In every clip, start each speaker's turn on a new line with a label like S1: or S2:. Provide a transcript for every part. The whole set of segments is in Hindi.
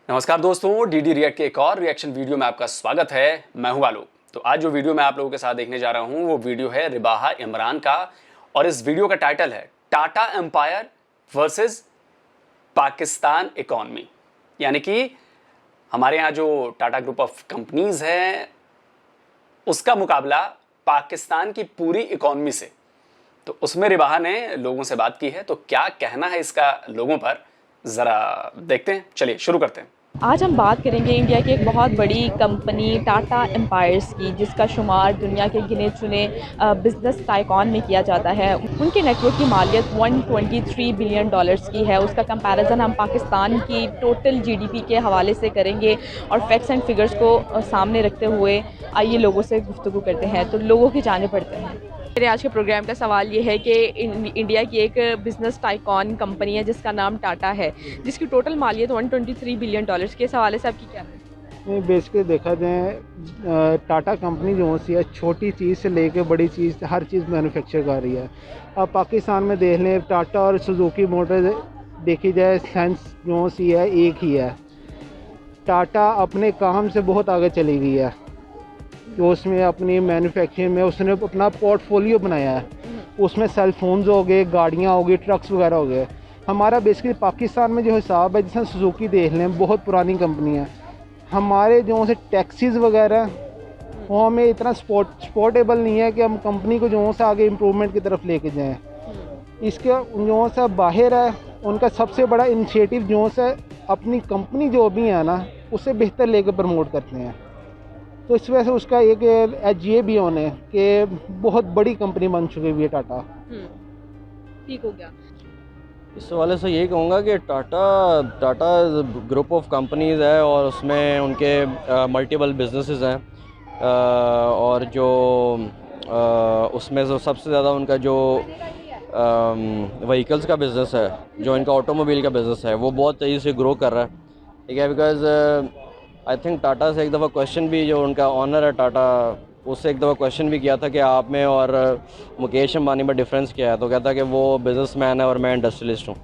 S1: नमस्कार दोस्तों, डीडी रिएक्ट के एक और रिएक्शन वीडियो में आपका स्वागत है। मैं हूं आलोक। तो आज जो वीडियो मैं आप लोगों के साथ देखने जा रहा हूं वो वीडियो है रिबाहा इमरान का, और इस वीडियो का टाइटल है Tata empire versus Pakistan economy. यानी कि हमारे यहाँ जो टाटा ग्रुप ऑफ कंपनीज है उसका मुकाबला पाकिस्तान की पूरी इकोनॉमी से। तो उसमें रिबाहा ने लोगों से बात की है, तो क्या कहना है इसका लोगों पर, जरा देखते हैं। चलिए शुरू करते हैं।
S2: आज हम बात करेंगे इंडिया की एक बहुत बड़ी कंपनी टाटा एम्पायर्स की, जिसका शुमार दुनिया के गिने चुने बिजनेस टाइकॉन में किया जाता है। उनके नेटवर्क की मालियत 123 बिलियन डॉलर्स की है। उसका कंपैरिजन हम पाकिस्तान की टोटल जीडीपी के हवाले से करेंगे और फैक्ट्स एंड फिगर्स को सामने रखते हुए आइए लोगों से गुफ्तगू करते हैं। तो लोगों की जाने पड़ते हैं। मेरे आज के प्रोग्राम का सवाल ये है कि इंडिया की एक बिज़नेस टाइकॉन कंपनी है जिसका नाम टाटा है, जिसकी टोटल मालियत 123 बिलियन डॉलर्स के हवाले से आपकी क्या है?
S3: बेसिकली देखा जाए टाटा कंपनी जो सी है, छोटी चीज़ से लेकर बड़ी चीज़ हर चीज़ मैन्युफैक्चर कर रही है। अब पाकिस्तान में देख लें, टाटा और सुजुकी मोटर देखी जाए, सेंस जो सी है एक ही है। टाटा अपने काम से बहुत आगे चली गई है, जो उसमें अपनी मैन्युफैक्चरिंग में उसने अपना पोर्टफोलियो बनाया है। उसमें सेल फोन्स हो गए, गाड़ियाँ हो गई, ट्रक्स वगैरह हो गए। हमारा बेसिकली पाकिस्तान में जो हिसाब है, जैसे सुजुकी देख लें, बहुत पुरानी कंपनी है। हमारे जो से टैक्सीज़ वगैरह वो हमें इतना सपोर्टेबल नहीं है कि हम कंपनी को जो से आगे इम्प्रूवमेंट की तरफ लेके जाएं। इसके जो से बाहर है, उनका सबसे बड़ा इनिशिएटिव जो से अपनी कंपनी जो भी है ना, उससे बेहतर लेकर प्रमोट करते हैं। तो इस वजह से उसका एक एज ये भी होने कि बहुत बड़ी कंपनी बन चुकी हुई है टाटा।
S2: ठीक हो गया।
S4: इस हवाले से यही कहूँगा कि टाटा ग्रुप ऑफ कंपनीज़ है और उसमें उनके मल्टीपल बिजनेसेस हैं, और जो उसमें जो सबसे ज़्यादा उनका जो व्हीकल्स का बिज़नेस है, जो इनका ऑटोमोबाइल का बिज़नेस है, वो बहुत तेज़ी से ग्रो कर रहा है। ठीक है, बिकॉज़ आई थिंक टाटा से एक दफ़ा क्वेश्चन भी, जो उनका ऑनर है टाटा, उससे एक दफ़ा क्वेश्चन भी किया था कि आप में और मुकेश अंबानी में डिफरेंस क्या है। तो कहता कि वो बिजनेसमैन है और मैं इंडस्ट्रियलिस्ट हूँ।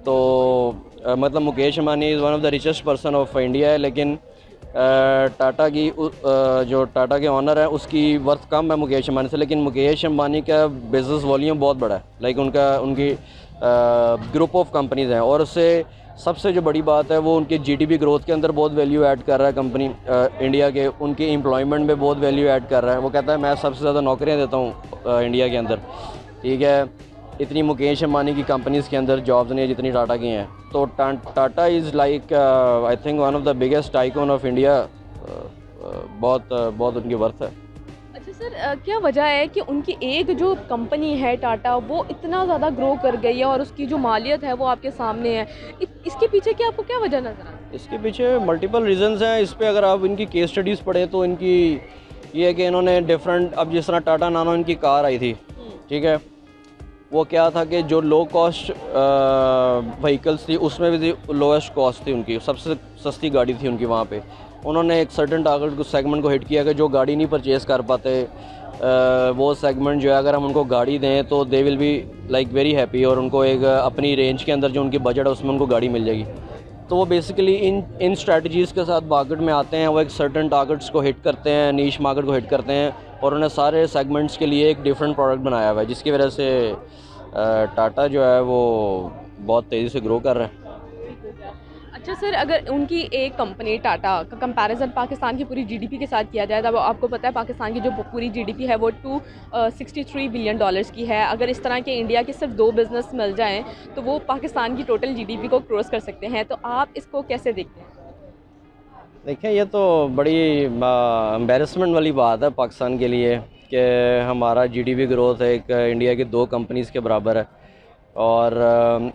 S4: तो मतलब Mukesh Ambani is one of the richest person of India है, लेकिन टाटा की जो टाटा के ऑनर है उसकी वर्थ कम है मुकेश अंबानी से, लेकिन मुकेश अंबानी का बिज़नेस वॉल्यूम बहुत बड़ा है। लाइक उनकी ग्रुप ऑफ कंपनीज़ हैं, और उससे सबसे जो बड़ी बात है वो उनके जीडीपी ग्रोथ के अंदर बहुत वैल्यू ऐड कर रहा है कंपनी इंडिया के। उनके एम्प्लॉयमेंट में बहुत वैल्यू ऐड कर रहा है। वो कहता है मैं सबसे ज़्यादा नौकरियां देता हूँ इंडिया के अंदर। ठीक है, इतनी मुकेश अंबानी की कंपनीज़ के अंदर जॉब्स नहीं है जितनी टाटा की हैं। तो Tata is like I think one of the biggest icon of India. बहुत उनकी वर्थ है।
S2: अच्छा सर, क्या वजह है कि उनकी एक जो कंपनी है टाटा, वो इतना ज़्यादा ग्रो कर गई है और उसकी जो मालियत है वो आपके सामने है? इसके पीछे क्या, आपको क्या वजह नजर आती है?
S4: इसके पीछे मल्टीपल रीजंस हैं। इस पे अगर आप इनकी केस स्टडीज़ पढ़ें तो इनकी ये है कि इन्होंने डिफरेंट, अब जिस तरह टाटा नानो इनकी कार आई थी, ठीक है, वो क्या था कि जो लो कॉस्ट व्हीकल्स थी उसमें भी लोएस्ट कॉस्ट थी उनकी, सबसे सस्ती गाड़ी थी उनकी। वहाँ पे उन्होंने एक सर्टेन टारगेट सेगमेंट को हिट किया कि जो गाड़ी नहीं परचेज़ कर पाते, वो सेगमेंट जो है, अगर हम उनको गाड़ी दें तो they will be like very happy, और उनको एक अपनी रेंज के अंदर जो उनकी बजट है उसमें उनको गाड़ी मिल जाएगी। तो वो बेसिकली इन स्ट्रेटजीज़ के साथ मार्केट में आते हैं। वो एक सर्टेन टारगेट्स को हिट करते हैं, नीश मार्केट को हिट करते हैं, और उन्हें सारे सेगमेंट्स के लिए एक डिफरेंट प्रोडक्ट बनाया हुआ है, जिसकी वजह से टाटा जो है वो बहुत तेज़ी से ग्रो कर रहे हैं।
S2: अच्छा सर, अगर उनकी एक कंपनी टाटा का कंपैरिजन पाकिस्तान की पूरी जीडीपी के साथ किया जाए, तो आपको पता है पाकिस्तान की जो पूरी जीडीपी है वो 263 बिलियन डॉलर्स की है। अगर इस तरह के इंडिया के सिर्फ 2 बिजनेस मिल जाएं तो वो पाकिस्तान की टोटल जीडीपी को क्रॉस कर सकते हैं। तो आप इसको कैसे देखते हैं?
S4: देखिए, ये तो बड़ी एम्बेरसमेंट वाली बात है पाकिस्तान के लिए कि हमारा जीडीपी ग्रोथ एक इंडिया की 2 कंपनीज़ के बराबर है, और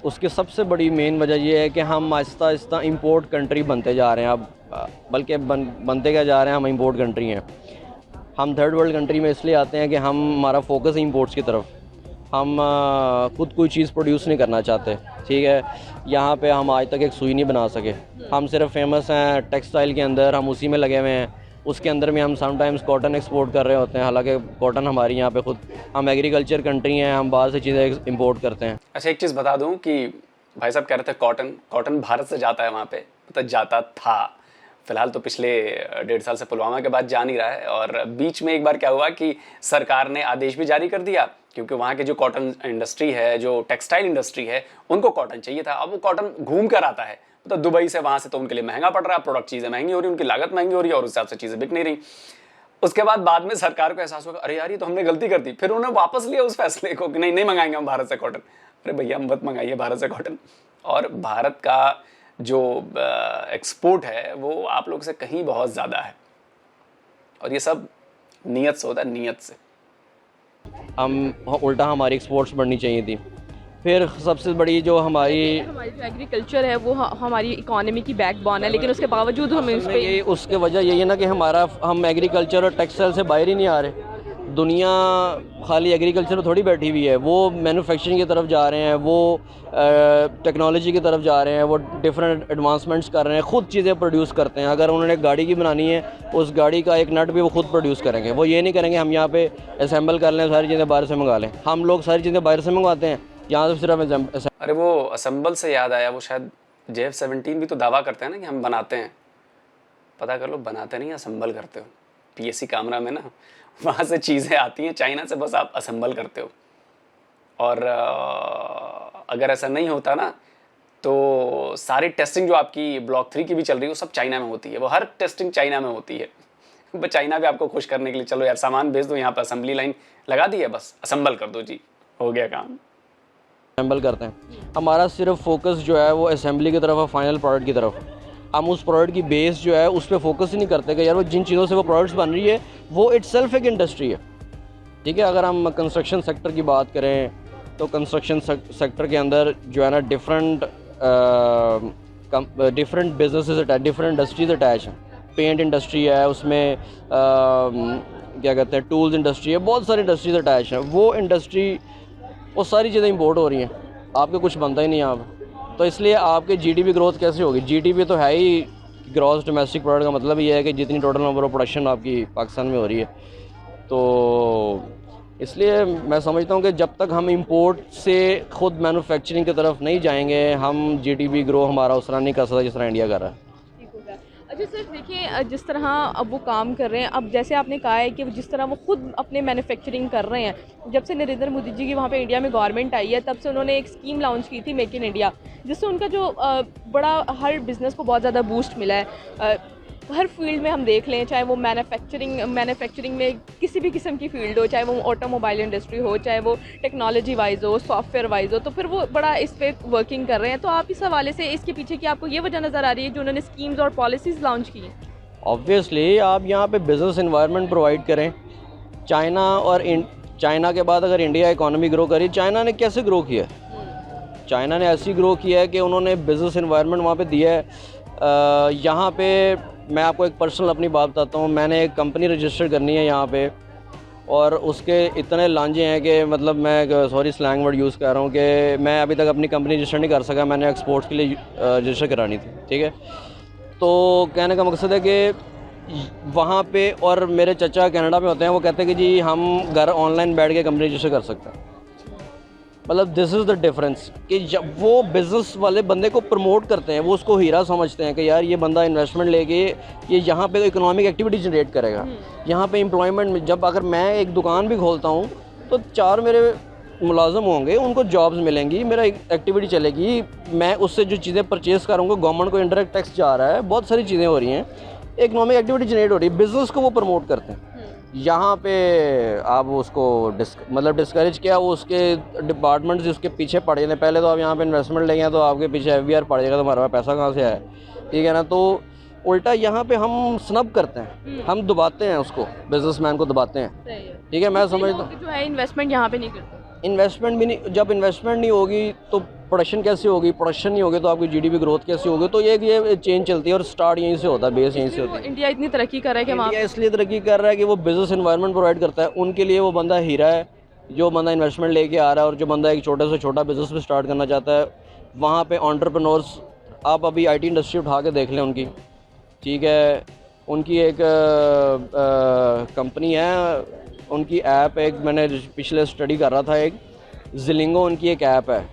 S4: उसकी सबसे बड़ी मेन वजह ये है कि हम आहिस्ता आहिस्ता इंपोर्ट कंट्री बनते जा रहे हैं। अब बल्कि बनते क्या जा रहे हैं, हम इंपोर्ट कंट्री हैं। हम थर्ड वर्ल्ड कंट्री में इसलिए आते हैं कि हमारा फोकस है इंपोर्ट्स की तरफ। हम खुद कोई चीज़ प्रोड्यूस नहीं करना चाहते। ठीक है, यहाँ पे हम आज तक एक सुई नहीं बना सके। हम सिर्फ फेमस हैं टेक्सटाइल के अंदर, हम उसी में लगे हुए हैं। उसके अंदर में हम समटाइम्स कॉटन एक्सपोर्ट कर रहे होते हैं, हालांकि कॉटन हमारी यहाँ पे खुद, हम एग्रीकल्चर कंट्री हैं, हम बाहर से चीज़ें इंपोर्ट करते हैं।
S1: अच्छा, एक चीज़ बता दूं कि भाई साहब कह रहे थे कॉटन भारत से जाता है वहाँ पे, मतलब जाता था। फिलहाल तो पिछले 1.5 साल से पुलवामा के बाद जा नहीं रहा है। और बीच में एक बार क्या हुआ कि सरकार ने आदेश भी जारी कर दिया, क्योंकि वहाँ के जो कॉटन इंडस्ट्री है, जो टेक्सटाइल इंडस्ट्री है, उनको कॉटन चाहिए था। अब वो कॉटन घूम कर आता है, मतलब दुबई से, वहाँ से, तो उनके लिए महंगा पड़ रहा है, प्रोडक्ट चीज़ें महंगी हो रही, उनकी लागत महंगी हो रही है और उस हिसाब से चीज़ें बिक नहीं रही। उसके बाद में सरकार को एहसास होगा, अरे यार ये तो हमने गलती कर दी। फिर उन्होंने वापस लिया उस फैसले को कि नहीं मंगाएंगे हम भारत से कॉटन। अरे भैया मत मंगाइए भारत से कॉटन। और भारत का जो एक्सपोर्ट है वो आप लोग से कहीं बहुत ज़्यादा है, और ये सब नीयत से होता है, नीयत से।
S4: उल्टा हमारी एक्सपोर्ट्स बढ़नी चाहिए थी। फिर सबसे बड़ी जो हमारी
S2: जो एग्रीकल्चर है वो हमारी इकोनॉमी की बैकबोन है, लेकिन उसके बावजूद हमें उस पर
S4: उसके वजह यही है ना कि हम एग्रीकल्चर और टेक्सटाइल से बाहर ही नहीं आ रहे। दुनिया खाली एग्रीकल्चर थोड़ी बैठी हुई है, वो मैन्युफैक्चरिंग की तरफ जा रहे हैं, वो टेक्नोलॉजी की तरफ जा रहे हैं, वो डिफरेंट एडवांसमेंट्स कर रहे हैं, ख़ुद चीज़ें प्रोड्यूस करते हैं। अगर उन्होंने गाड़ी की बनानी है, उस गाड़ी का एक नट भी वो खुद प्रोड्यूस करेंगे। वो ये नहीं करेंगे हम यहाँ पे असेंबल कर लें, सारी चीज़ें बाहर से मंगा लें। हम लोग सारी चीज़ें बाहर से मंगवाते हैं, यहाँ से सिर्फ
S1: अरे वो असेंबल से याद आया, वो शायद JF-17 भी तो दावा करते हैं ना कि हम बनाते हैं। पता कर लो, बनाते नहीं, असेंबल करते हो। PSC कैमरा में ना वहाँ से चीज़ें आती हैं चाइना से, बस आप असेंबल करते हो। और अगर ऐसा नहीं होता ना तो सारी टेस्टिंग जो आपकी ब्लॉक 3 की भी चल रही है वो सब चाइना में होती है। वो हर टेस्टिंग चाइना में होती है। बस चाइना भी आपको खुश करने के लिए, चलो यार सामान भेज दो, यहाँ पर असेंबली लाइन लगा दी है, बस असेंबल कर दो जी, हो गया काम।
S4: असेंबल करते हैं। हमारा सिर्फ फोकस जो है वो असेंबली की तरफ है, फाइनल प्रोडक्ट की तरफ। हम उस प्रोडक्ट की बेस जो है उस पर फोकस ही नहीं करते कि यार वो जिन चीज़ों से वो प्रोडक्ट्स बन रही है वो इटसेल्फ एक इंडस्ट्री है। ठीक है, अगर हम कंस्ट्रक्शन सेक्टर की बात करें तो कंस्ट्रक्शन सेक्टर के अंदर जो है ना different businesses attach, different industries attach हैं। पेंट इंडस्ट्री है, उसमें क्या कहते हैं, टूल्स इंडस्ट्री है, बहुत सारी इंडस्ट्रीज अटैच हैं। वो इंडस्ट्री, वो सारी चीज़ें इंपोर्ट हो रही हैं, आपके कुछ बनता ही नहीं आप। तो इसलिए आपके GDP ग्रोथ कैसे होगी? GDP तो है ही, ग्रॉस डोमेस्टिक प्रोडक्ट का मतलब ये है कि जितनी टोटल नंबर ऑफ प्रोडक्शन आपकी पाकिस्तान में हो रही है। तो इसलिए मैं समझता हूँ कि जब तक हम इंपोर्ट से ख़ुद मैन्युफैक्चरिंग की तरफ नहीं जाएंगे, हम GDP ग्रो हमारा उस तरह नहीं कर सकता जिस तरह इंडिया कर रहा है।
S2: अच्छा सर, देखिए जिस तरह अब वो काम कर रहे हैं, अब जैसे आपने कहा है कि जिस तरह वो खुद अपने मैन्युफैक्चरिंग कर रहे हैं, जब से नरेंद्र मोदी जी की वहाँ पे इंडिया में गवर्नमेंट आई है, तब से उन्होंने एक स्कीम लॉन्च की थी, मेक इन इंडिया, जिससे उनका जो बड़ा हर बिज़नेस को बहुत ज़्यादा बूस्ट मिला है। हर फील्ड में हम देख लें, चाहे वो मैन्युफैक्चरिंग में किसी भी किस्म की फील्ड हो, चाहे वो ऑटोमोबाइल इंडस्ट्री हो, चाहे वो टेक्नोलॉजी वाइज हो, सॉफ्टवेयर वाइज हो, तो फिर वो बड़ा इस पर वर्किंग कर रहे हैं। तो आप इस हवाले से इसके पीछे की आपको ये वजह नज़र आ रही है जो उन्होंने स्कीम्स और पॉलिसीज़ लॉन्च की हैं?
S4: ऑब्वियसली आप यहाँ पे बिज़नेस इन्वायरमेंट प्रोवाइड करें। चाइना के बाद अगर इंडिया इकोनॉमी ग्रो करी, चाइना ने कैसे ग्रो किया? चाइना ने ऐसी ग्रो किया है कि उन्होंने बिज़नेस इन्वायरमेंट वहाँ पे दिया है। यहाँ पे मैं आपको एक पर्सनल अपनी बात बताता हूँ। मैंने एक कंपनी रजिस्टर करनी है यहाँ पे, और उसके इतने लांझे हैं कि मतलब मैं सॉरी स्लैंग वर्ड यूज़ कर रहा हूँ कि मैं अभी तक अपनी कंपनी रजिस्टर नहीं कर सका। मैंने एक्सपोर्ट्स के लिए रजिस्टर करानी थी, ठीक है। तो कहने का मकसद है कि वहाँ पे, और मेरे चचा कनाडा में होते हैं, वो कहते हैं कि जी हम घर ऑनलाइन बैठ के कंपनी रजिस्टर कर सकते हैं। मतलब दिस इज़ द डिफरेंस कि जब वो बिज़नेस वाले बंदे को प्रमोट करते हैं, वो उसको हीरा समझते हैं कि यार ये बंदा इन्वेस्टमेंट लेके ये यहाँ पे इकोनॉमिक एक्टिविटी जनरेट करेगा, यहाँ पे एम्प्लॉयमेंट में। जब अगर मैं एक दुकान भी खोलता हूँ तो 4 मेरे मुलाजम होंगे, उनको जॉब्स मिलेंगी, मेरा एक्टिविटी चलेगी, मैं उससे जो चीज़ें परचेज़ करूँगा, गवर्नमेंट को इंडायरेक्ट टैक्स जा रहा है, बहुत सारी चीज़ें हो रही हैं, इकोनॉमिक एक्टिविटी जनरेट हो रही है, बिज़नेस को वो प्रमोट करते हैं। यहाँ पे आप उसको डिस्करेज किया, वो उसके डिपार्टमेंट्स उसके पीछे पड़ जाते हैं। पहले तो आप यहाँ पे इन्वेस्टमेंट लेंगे तो आपके पीछे FBR पड़ जाएगा, तो हमारे पास पैसा कहाँ से आया, ठीक है ना। तो उल्टा यहाँ पे हम स्नब करते हैं, हम दबाते हैं उसको, बिजनेसमैन को दबाते हैं, ठीक है। मैं समझता हूँ
S2: जो है इन्वेस्टमेंट यहाँ पे नहीं करते,
S4: इन्वेस्टमेंट भी नहीं, जब इन्वेस्टमेंट नहीं होगी तो प्रोडक्शन कैसे होगी, प्रोडक्शन नहीं होगी तो आपकी GDP ग्रोथ कैसे होगी। तो ये चेंज चलती है, और स्टार्ट यहीं से होता है, बेस यहीं से होती है।
S2: इंडिया इतनी तरक्की कर रहा है कि
S4: इंडिया इसलिए तरक्की कर रहा है कि वो बिज़नेस इन्वायरमेंट प्रोवाइड करता है। उनके लिए वो बंदा हीरा है, जो बंदा इन्वेस्टमेंट लेके आ रहा है, और जो बंदा एक छोटे से छोटा बिज़नेस भी स्टार्ट करना चाहता है। वहाँ पे एंटरप्रेन्योर्स, आप अभी IT इंडस्ट्री उठा के देख लें उनकी, ठीक है। उनकी एक कंपनी है, उनकी ऐप, एक मैंने पिछले स्टडी कर रहा था, एक ज़िलिंगो उनकी एक ऐप है,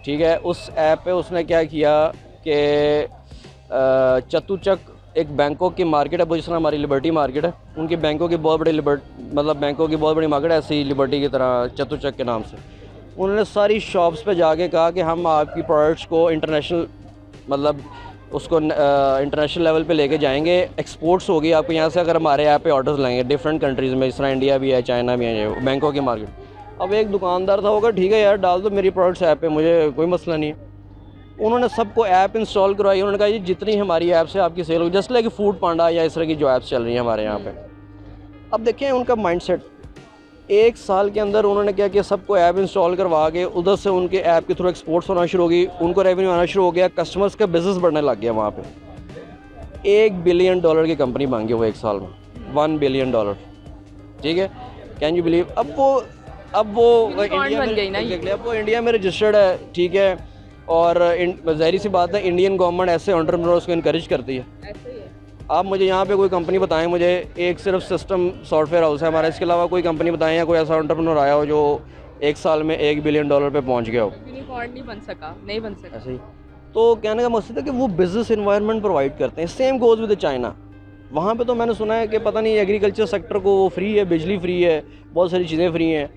S4: ठीक है। उस ऐप पे उसने क्या किया कि चतुचक एक बैंकॉक की मार्केट है, जिस तरह हमारी लिबर्टी मार्केट है, उनकी बैंकों की बहुत बड़ी बैंकों की बहुत बड़ी मार्केट है, ऐसी ही लिबर्टी की तरह चतुचक के नाम से। उन्होंने सारी शॉप्स पे जाके कहा कि हम आपकी प्रोडक्ट्स को इंटरनेशनल उसको इंटरनेशनल लेवल पे लेके जाएंगे, एक्सपोर्ट्स होगी आपको यहाँ से अगर हमारे ऐप पे ऑर्डर्स लाएंगे डिफरेंट कंट्रीज़ में, जिस तरह इंडिया भी है, चाइना भी है, बैंकों की मार्केट। अब एक दुकानदार था, होगा ठीक है यार डाल दो मेरी प्रोडक्ट्स ऐप पे, मुझे कोई मसला नहीं है। उन्होंने सबको ऐप इंस्टॉल करवाई। उन्होंने कहा ये जितनी हमारी ऐप से आपकी सेल होगी, जस्ट लाइक फूड पांडा या इस तरह की जो ऐप्स चल रही हैं हमारे यहाँ पे। अब देखें उनका माइंडसेट, 1 साल के अंदर उन्होंने क्या किया, सबको ऐप इंस्टॉल करवा के उधर से उनके ऐप के थ्रू एक्सपोर्ट्स होना शुरू होगी, उनको रेवेन्यू आना शुरू हो गया, कस्टमर्स का बिजनेस बढ़ने लग गया। वहाँ पे $1 बिलियन की कंपनी मांगी वो 1 साल में, $1 बिलियन, ठीक है, कैन यू बिलीव। अब वो इंडिया में रजिस्टर्ड है, ठीक है, और ज़ाहिर सी बात है इंडियन गवर्नमेंट ऐसे एंटरप्रेन्योर्स को इनकरेज करती है। आप मुझे यहाँ पे कोई कंपनी बताएं, मुझे एक सिर्फ सिस्टम सॉफ्टवेयर हाउस है हमारा, इसके अलावा कोई कंपनी बताएं या कोई ऐसा एंटरप्रेन्योर आया हो जो 1 साल में $1 बिलियन पे पहुँच गया हो।
S2: यूनिकॉर्न नहीं बन सका
S4: ऐसे ही। तो कहने का मकसद है कि वो बिज़नेस इन्वायरमेंट प्रोवाइड करते हैं। Same goes with China. वहाँ पे तो मैंने सुना है कि पता नहीं एग्रीकल्चर सेक्टर को फ्री है, बिजली फ्री है, बहुत सारी चीज़ें फ्री हैं।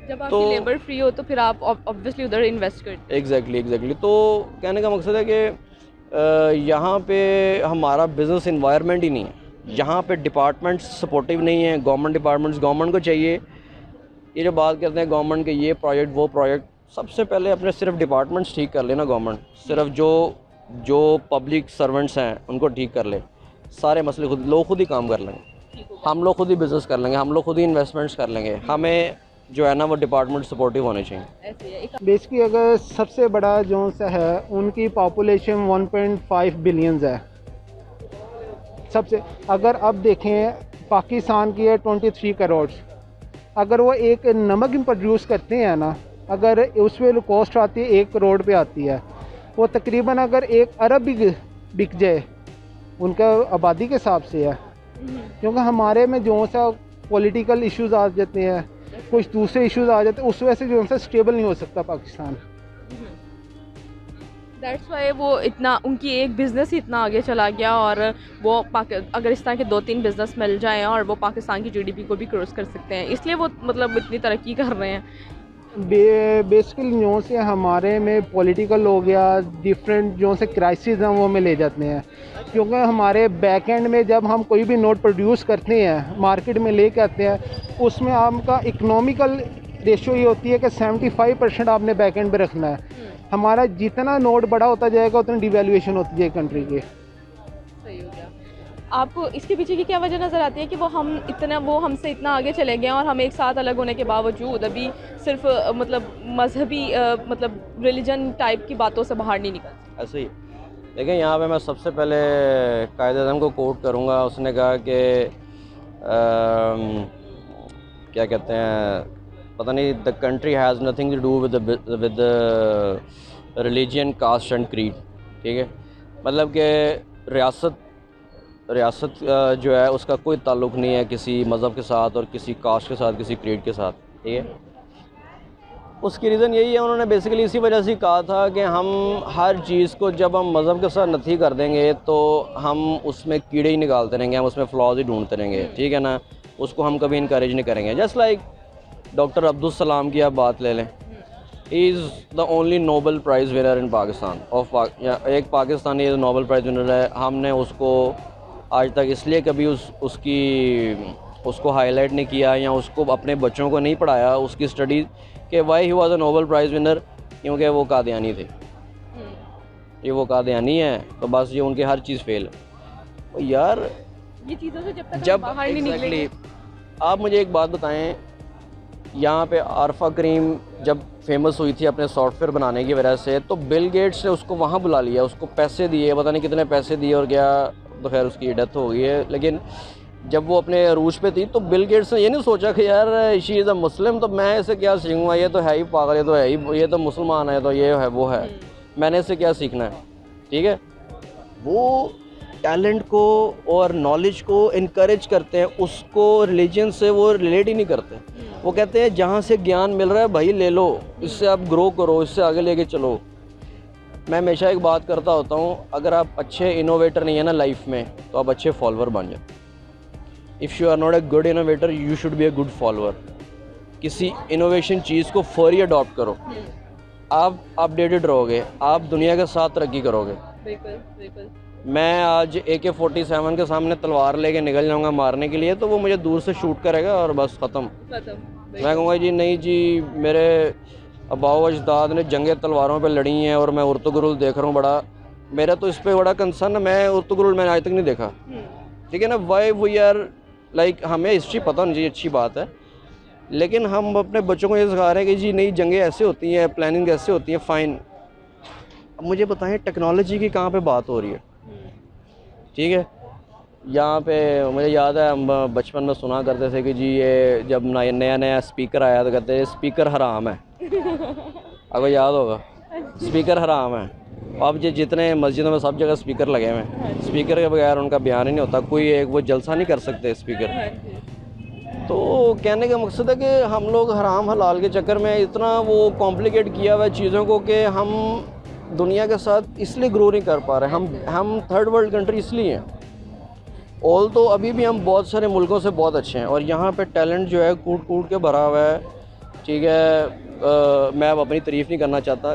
S2: जब आपकी लेबर फ्री हो तो फिर आप ऑब्वियसली उधर इन्वेस्ट करते हैं।
S4: एग्जैक्टली। तो कहने का मकसद है कि यहाँ पे हमारा बिज़नेस इन्वायरमेंट ही नहीं है, यहाँ पे डिपार्टमेंट्स सपोर्टिव नहीं है। गवर्नमेंट को चाहिए, ये जो बात करते हैं गवर्नमेंट के ये प्रोजेक्ट वो प्रोजेक्ट, सबसे पहले अपने सिर्फ डिपार्टमेंट्स ठीक कर लेना गवर्नमेंट, सिर्फ जो पब्लिक सर्वेंट्स हैं उनको ठीक कर ले, सारे मसले खुद ही काम कर लेंगे, हम लोग खुद ही बिज़नेस कर लेंगे, हम लोग खुद ही इन्वेस्टमेंट्स कर लेंगे। हमें जो है ना वो डिपार्टमेंट सपोर्टिव होने चाहिए।
S3: बेसिकली अगर सबसे बड़ा जो सा है उनकी पॉपुलेशन 1.5 बिलियन है सबसे। अगर अब देखें पाकिस्तान की है 23 करोड़। अगर वो एक नमक प्रोड्यूस करते हैं ना, अगर उसमें कॉस्ट आती है 1 करोड़ पे आती है, वो तकरीबन अगर 1 अरब भी बिक जाए उनका आबादी के हिसाब से है। क्योंकि हमारे में जो सा पॉलिटिकल इश्यूज आ जाते हैं, कुछ दूसरे इश्यूज आ जाते हैं, उस वजह से जो सा स्टेबल नहीं हो सकता पाकिस्तान।
S2: दैट्स वाई वो इतना, उनकी एक बिज़नेस ही इतना आगे चला गया, और वो अगर इस तरह के 2-3 बिज़नेस मिल जाएं और वो पाकिस्तान की जीडीपी को भी क्रॉस कर सकते हैं, इसलिए वो मतलब इतनी तरक्की कर रहे हैं।
S3: बेसिकली जो से हमारे में पॉलिटिकल हो गया, डिफरेंट जो से क्राइसिस हैं वो में ले जाते हैं। क्योंकि हमारे बैक एंड में जब हम कोई भी नोट प्रोड्यूस करते हैं, मार्केट में लेके आते हैं, उसमें आपका इकोनॉमिकल रेशियो ये होती है कि 75% आपने बैक एंड पे रखना है। हमारा जितना नोट बड़ा होता जाएगा उतनी डिवैल्यूएशन होती जाएगी कंट्री की।
S2: सही हो गया। आपको इसके पीछे की क्या वजह नज़र आती है कि वो हमसे इतना आगे चले गए हैं, और हम एक साथ अलग होने के बावजूद अभी सिर्फ मजहबी रिलीजन टाइप की बातों से बाहर नहीं निकल?
S4: ऐसे ही देखिए, यहाँ पे मैं सबसे पहले कायद-ए-आज़म को कोट करूँगा। उसने कहा कि क्या कहते हैं, पता नहीं, the country has nothing to do with religion, caste and creed. ठीक है, मतलब कि रियासत जो है उसका कोई ताल्लुक़ नहीं है किसी मज़हब के साथ और किसी कास्ट के साथ, किसी क्रीड के साथ। ठीक है, उसकी रीज़न यही है, उन्होंने बेसिकली इसी वजह से कहा था कि हम हर चीज़ को जब हम मज़हब के साथ नथी कर देंगे तो हम उसमें कीड़े ही निकालते रहेंगे, हम उसमें फ्लॉज ही ढूंढते रहेंगे। ठीक है ना, उसको हम कभी इनकरेज नहीं करेंगे। Just like doctor Abdul Salam की आप बात ले लें, he is the only Nobel prize winner in Pakistan. एक पाकिस्तानी नोबल प्राइज़ विनर है। हमने उसको आज तक इसलिए कभी उसको हाईलाइट नहीं किया या उसको अपने बच्चों को नहीं पढ़ाया उसकी स्टडी कि why he was a Nobel prize winner, क्योंकि वो कादियानी थे। ये वो कादियानी है तो बस ये उनकी हर चीज़ फेल है। यार
S2: ये चीज़ों से जब बाहर नहीं निकलेंगे।
S4: आप मुझे एक बात बताएं, यहाँ पे आरफा करीम जब फेमस हुई थी अपने सॉफ्टवेयर बनाने की वजह से, तो बिल गेट्स ने उसको वहाँ बुला लिया, उसको पैसे दिए, पता नहीं कितने पैसे दिए, और क्या तो खैर उसकी डेथ हो गई है। लेकिन जब वो अपने अरूज पे थी तो बिल गेट्स ने ये नहीं सोचा कि यार शी इज़ अ मुस्लिम, तो मैं इसे क्या सीखूँगा, ये तो है ही पागल, ये तो है ही, ये तो मुसलमान है, तो ये है वो है, मैंने इससे क्या सीखना है। ठीक है, वो टैलेंट को और नॉलेज को इनकरेज करते हैं, उसको रिलीजन से वो रिलेट ही नहीं करते। वो कहते हैं जहाँ से ज्ञान मिल रहा है भाई ले लो, इससे आप ग्रो करो, इससे आगे लेके चलो। मैं हमेशा एक बात करता होता हूँ, अगर आप अच्छे इनोवेटर नहीं है ना लाइफ में, तो आप अच्छे फॉलोअर बन जाओ। If you are not a good innovator, you should be a good follower. किसी इनोवेशन चीज़ को फौरी अडॉप्ट करो, आप अपडेटेड रहोगे, आप दुनिया के साथ तरक्की करोगे।
S2: बिल्कुल बिल्कुल।
S4: मैं आज AK-47 के सामने तलवार लेके निकल जाऊंगा मारने के लिए, तो वो मुझे दूर से शूट करेगा और बस ख़त्म। मैं कहूँगा जी नहीं जी, मेरे अबाव अजदाद ने जंगे तलवारों पे लड़ी हैं और मैं उर्तुगरुल देख रहा हूँ बड़ा, मेरा तो इस पे बड़ा कंसर्न है। मैं उर्तुगरुल मैंने आज तक नहीं देखा, ठीक है ना। वाई वी आर लाइक, हमें हिस्ट्री पता नहीं जी, अच्छी बात है, लेकिन हम अपने बच्चों को ये सिखा रहे हैं कि जी नहीं, जंगें ऐसे होती हैं, प्लानिंग ऐसे होती है। फ़ाइन, अब मुझे बताएं टेक्नोलॉजी की कहाँ पे बात हो रही है, ठीक है। यहाँ पे मुझे याद है, हम बचपन में सुना करते थे कि जी ये जब नया नया स्पीकर आया तो कहते हैं स्पीकर हराम है। आपको याद होगा, स्पीकर हराम है। अब ये जितने मस्जिदों में सब जगह स्पीकर लगे हुए हैं, स्पीकर के बगैर उनका बयान ही नहीं होता, कोई एक वो जलसा नहीं कर सकते स्पीकर। तो कहने का मकसद है कि हम लोग हराम हलाल के चक्कर में इतना वो कॉम्प्लिकेट किया हुआ है चीज़ों को कि हम दुनिया के साथ इसलिए ग्रो नहीं कर पा रहे। हम थर्ड वर्ल्ड कंट्री इसलिए हैं, ऑल तो अभी भी हम बहुत सारे मुल्कों से बहुत अच्छे हैं और यहाँ पे टैलेंट जो है कूट कूट के भरा हुआ है, ठीक है। मैं अब अपनी तारीफ़ नहीं करना चाहता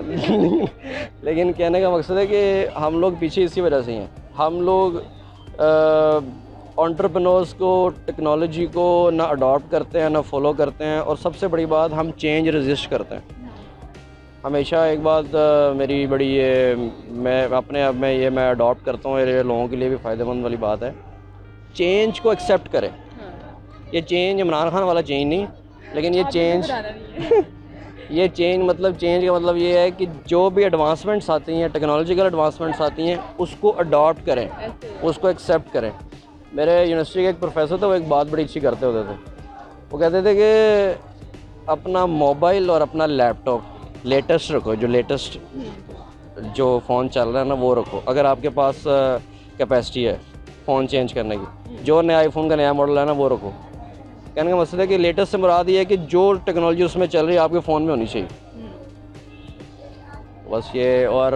S4: लेकिन कहने का मकसद है कि हम लोग पीछे इसी वजह से हैं। हम लोग एंटरप्रेन्योर्स को, टेक्नोलॉजी को ना अडॉप्ट करते हैं ना फॉलो करते हैं, और सबसे बड़ी बात हम चेंज रेजिस्ट करते हैं। हमेशा एक बात मेरी बड़ी ये मैं अपने आप में ये मैं अडॉप्ट करता हूँ, ये लोगों के लिए भी फ़ायदेमंद वाली बात है, चेंज को एक्सेप्ट करें। ये चेंज इमरान खान वाला चेंज नहीं, लेकिन ये चेंज ये चेंज मतलब, चेंज का मतलब ये है कि जो भी एडवांसमेंट्स आती हैं, टेक्नोलॉजिकल एडवांसमेंट्स आती हैं, उसको अडॉप्ट करें, उसको एक्सेप्ट करें। मेरे यूनिवर्सिटी के एक प्रोफेसर थे, वो एक बात बड़ी अच्छी करते होते थे। वो कहते थे कि अपना मोबाइल और अपना लैपटॉप लेटेस्ट रखो, जो लेटेस्ट जो फ़ोन चल रहा है ना वो रखो। अगर आपके पास कैपेसिटी है फ़ोन चेंज करने की, जो नया आईफोन का नया मॉडल है ना वो रखो। कहने का मसला है कि लेटेस्ट से मुराद ये है कि जो टेक्नोलॉजी उसमें चल रही है आपके फ़ोन में होनी चाहिए, बस ये। और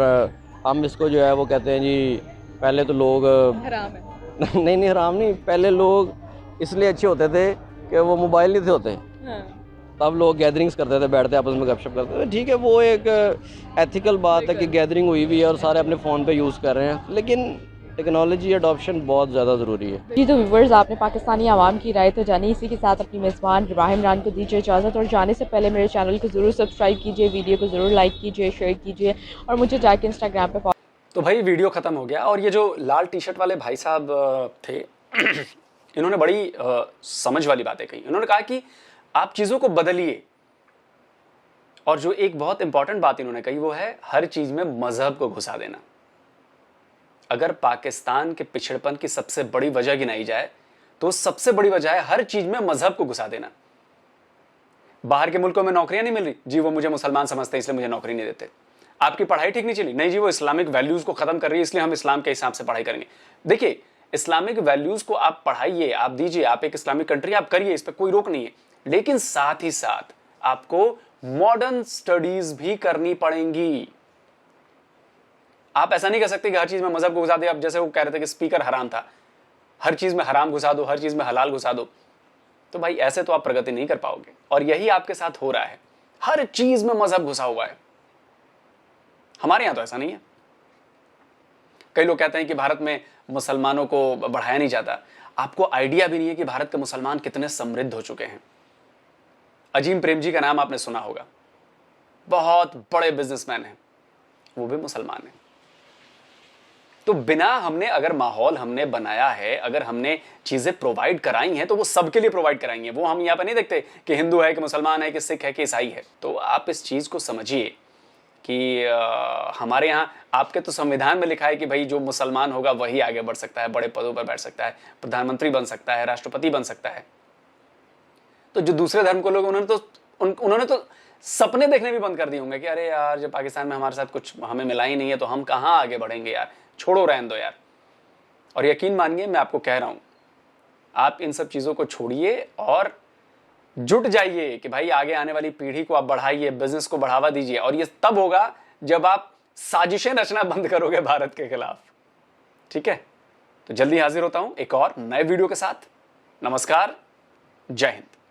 S4: हम इसको जो है वो कहते हैं जी, पहले तो लोग
S2: हराम है
S4: नहीं हराम नहीं, पहले लोग इसलिए अच्छे होते थे कि वो मोबाइल नहीं थे होते, तब लोग गैदरिंग्स करते थे, बैठते आपस में गपशप करते थे, ठीक है। वो एक एथिकल बात है कि गैदरिंग हुई हुई है और सारे अपने फ़ोन पे यूज़ कर रहे हैं, लेकिन टेक्नोलॉजी अडॉप्शन बहुत ज़्यादा ज़रूरी है।
S2: जी, तो व्यूवर्स, आपने पाकिस्तानी आवाम की राय तो जानी। इसी के साथ अपनी मेज़बान इब्राहिम इमरान को दीजिए इजाज़त, और जाने से पहले मेरे चैनल को ज़रूर सब्सक्राइब कीजिए, वीडियो को ज़रूर लाइक कीजिए, शेयर कीजिए, और मुझे जाके इंस्टाग्राम पे
S1: तो भाई वीडियो ख़त्म हो गया, और ये जो लाल टी शर्ट वाले भाई साहब थे इन्होंने बड़ी समझ वाली बातें कही। इन्होंने कहा कि आप चीज़ों को बदलिए, और जो एक बहुत इंपॉर्टेंट बात इन्होंने कही वो है हर चीज़ में मजहब को घुसा देना। अगर पाकिस्तान के पिछड़पन की सबसे बड़ी वजह गिनाई जाए तो सबसे बड़ी वजह है हर चीज़ में मजहब को घुसा देना। बाहर के मुल्कों में नौकरियां नहीं मिल रही, जी वो मुझे मुसलमान समझते हैं इसलिए मुझे नौकरी नहीं देते। आपकी पढ़ाई ठीक नहीं चली, नहीं जी वो इस्लामिक वैल्यूज़ को ख़त्म कर रही है इसलिए हम इस्लाम के हिसाब से पढ़ाई करेंगे। देखिए, इस्लामिक वैल्यूज़ को आप पढ़ाइए, आप दीजिए, आप एक इस्लामिक कंट्री आप करिए, इस पर कोई रोक नहीं है, लेकिन साथ ही साथ आपको मॉडर्न स्टडीज़ भी करनी पड़ेंगी। आप ऐसा नहीं कर सकते कि हर चीज़ में मजहब को घुसा दे। अब जैसे वो कह रहे थे कि स्पीकर हराम था, हर चीज़ में हराम घुसा दो, हर चीज़ में हलाल घुसा दो, तो भाई ऐसे तो आप प्रगति नहीं कर पाओगे, और यही आपके साथ हो रहा है। हर चीज़ में मजहब घुसा हुआ है। हमारे यहाँ तो ऐसा नहीं है। कई लोग कहते हैं कि भारत में मुसलमानों को बढ़ाया नहीं जाता। आपको आइडिया भी नहीं है कि भारत के मुसलमान कितने समृद्ध हो चुके हैं। अजीम प्रेम जी का नाम आपने सुना होगा, बहुत बड़े बिजनेसमैन हैं, वो भी मुसलमान हैं। तो बिना हमने अगर माहौल हमने बनाया है, अगर हमने चीज़ें प्रोवाइड कराई हैं, तो वो सबके लिए प्रोवाइड कराई हैं। वो हम यहाँ पे नहीं देखते कि हिंदू है कि मुसलमान है कि सिख है कि ईसाई है। तो आप इस चीज़ को समझिए कि हमारे यहाँ आपके तो संविधान में लिखा है कि भाई जो मुसलमान होगा वही आगे बढ़ सकता है, बड़े पदों पर बैठ सकता है, प्रधानमंत्री बन सकता है, राष्ट्रपति बन सकता है। तो जो दूसरे धर्म को लोग उन्होंने तो सपने देखने भी बंद कर दिए होंगे कि अरे यार जब पाकिस्तान में हमारे साथ कुछ हमें मिला ही नहीं है तो हम कहाँ आगे बढ़ेंगे यार, छोड़ो, रहने दो यार। और यकीन मानिए मैं आपको कह रहा हूँ, आप इन सब चीज़ों को छोड़िए और जुट जाइए कि भाई आगे आने वाली पीढ़ी को आप बढ़ाइए, बिजनेस को बढ़ावा दीजिए। और ये तब होगा जब आप साजिशें रचना बंद करोगे भारत के खिलाफ। ठीक है, तो जल्दी हाजिर होता हूं एक और नए वीडियो के साथ। नमस्कार, जय हिंद।